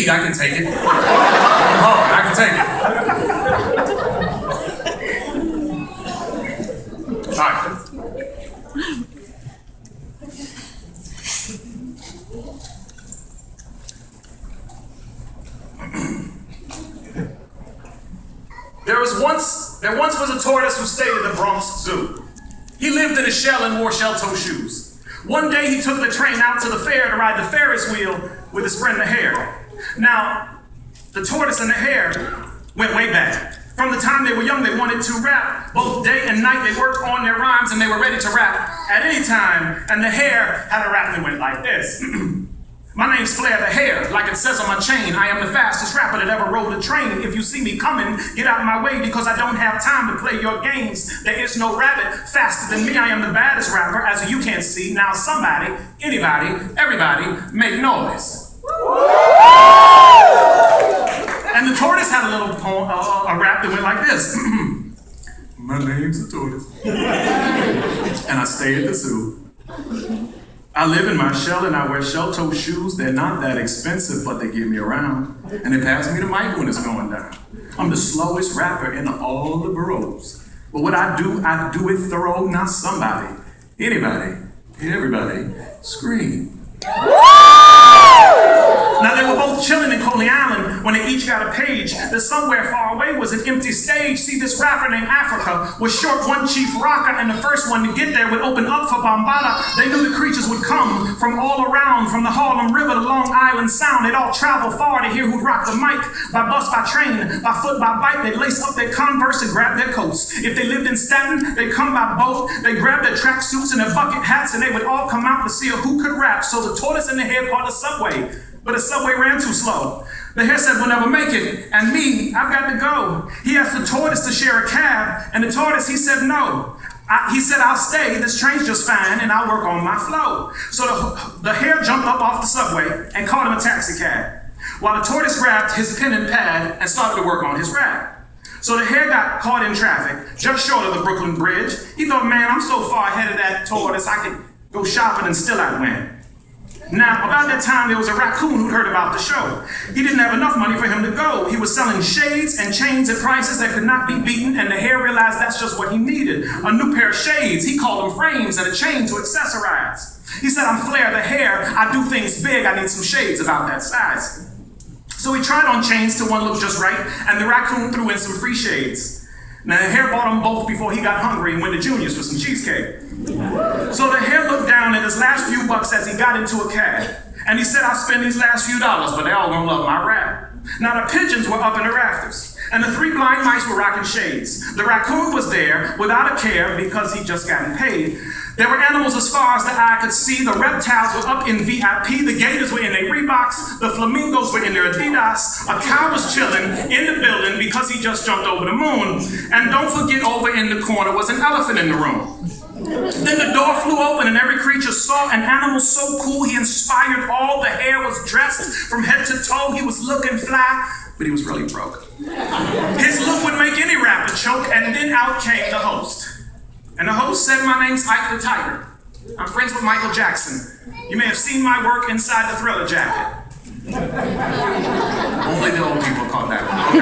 beat, I can take it. Hard, I can take it. All right. There once was a tortoise who stayed at the Bronx Zoo. He lived in a shell and wore shell-toe shoes. One day he took the train out to the fair to ride the Ferris wheel with his friend the hare. Now, the tortoise and the hare went way back. From the time they were young, they wanted to rap. Both day and night they worked on their rhymes and they were ready to rap at any time. And the hare had a rap that went like this. My name's Flair the Hare, like it says on my chain. I am the fastest rapper that ever rode a train. If you see me coming, get out of my way because I don't have time to play your games. There is no rabbit faster than me. I am the baddest rapper, as you can't see. Now somebody, anybody, everybody, make noise. And the tortoise had a little poem, a rap that went like this. My name's the tortoise, and I stay at the zoo. I live in my shell and I wear shell-toe shoes. They're not that expensive, but they get me around. And they pass me the mic when it's going down. I'm the slowest rapper in all the boroughs. But what I do it thorough, not somebody. Anybody, everybody, scream. Now they were both chilling in Coney Island when they each got a page. That somewhere far away was an empty stage. See, this rapper named Africa was short one chief rocker, and the first one to get there would open up for Bombada. They knew the creatures would come from all around, from the Harlem River to Long Island Sound. They'd all travel far to hear who'd rock the mic. By bus, by train, by foot, by bike, they'd lace up their Converse and grab their coats. If they lived in Staten, they'd come by boat. They'd grab their tracksuits and their bucket hats, and they would all come out to see who could rap. So the tortoise and the hare caught the subway. But the subway ran too slow. The hare said, we'll never make it. And me, I've got to go. He asked the tortoise to share a cab. And the tortoise, he said, no. He said, I'll stay. This train's just fine. And I'll work on my flow. So the hare jumped up off the subway and called him a taxi cab. While the tortoise grabbed his pen and pad and started to work on his rap. So the hare got caught in traffic just short of the Brooklyn Bridge. He thought, man, I'm so far ahead of that tortoise, I could go shopping and still I'd win. Now, about that time, there was a raccoon who'd heard about the show. He didn't have enough money for him to go. He was selling shades and chains at prices that could not be beaten, and the hare realized that's just what he needed. A new pair of shades. He called them frames and a chain to accessorize. He said, I'm Flair the Hare. I do things big. I need some shades about that size. So he tried on chains till one looked just right, and the raccoon threw in some free shades. Now, the hare bought them both before he got hungry and went to Junior's for some cheesecake. So the hare looked down at his last few bucks as he got into a cab. And he said, I'll spend these last few dollars, but they all gonna love my rap. Now, the pigeons were up in the rafters, and the three blind mice were rocking shades. The raccoon was there without a care because he'd just gotten paid. There were animals as far as the eye could see. The reptiles were up in VIP. The gators were in their Reeboks. The flamingos were in their Adidas. A cow was chilling in the building because he just jumped over the moon. And don't forget, over in the corner was an elephant in the room. Then the door flew open and every creature saw an animal so cool he inspired all. The hare was dressed from head to toe. He was looking fly, but he was really broke. His look would make any rapper choke, and then out came the host. And the host said, my name's Ike the Tiger. I'm friends with Michael Jackson. You may have seen my work inside the Thriller jacket. Only the old people caught that one.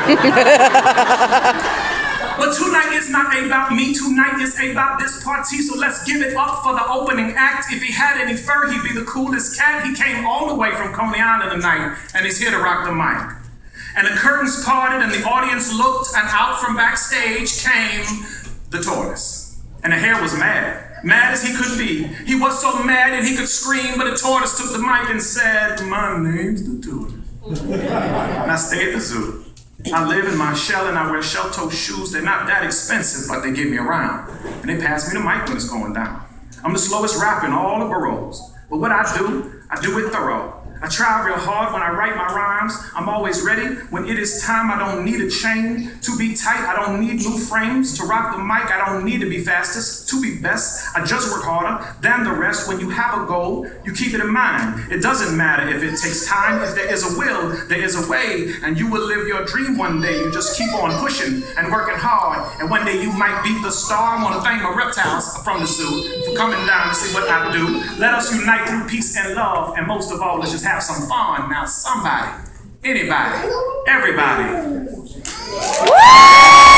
But tonight is not about me. Tonight is about this party. So let's give it up for the opening act. If he had any fur, he'd be the coolest cat. He came all the way from Coney Island tonight, and he's here to rock the mic. And the curtains parted, and the audience looked, and out from backstage came the tortoise. And the hare was mad as he could be. He was so mad that he could scream, but the tortoise took the mic and said, my name's the tortoise, and I stay at the zoo. I live in my shell and I wear shell-toe shoes. They're not that expensive, but they get me around. And they pass me the mic when it's going down. I'm the slowest rapper in all the boroughs. But what I do it thorough. I try real hard when I write my rhymes. I'm always ready. When it is time, I don't need a chain to be tight. I don't need new frames to rock the mic. I don't need to be fastest to be best. I just work harder than the rest. When you have a goal, you keep it in mind. It doesn't matter if it takes time. If there is a will, there is a way. And you will live your dream one day. You just keep on pushing and working hard. And one day you might beat the star. I want to thank my reptiles from the zoo for coming down to see what I do. Let us unite through peace and love. And most of all, let's just have some fun. Now somebody, Anybody? Everybody? Woo!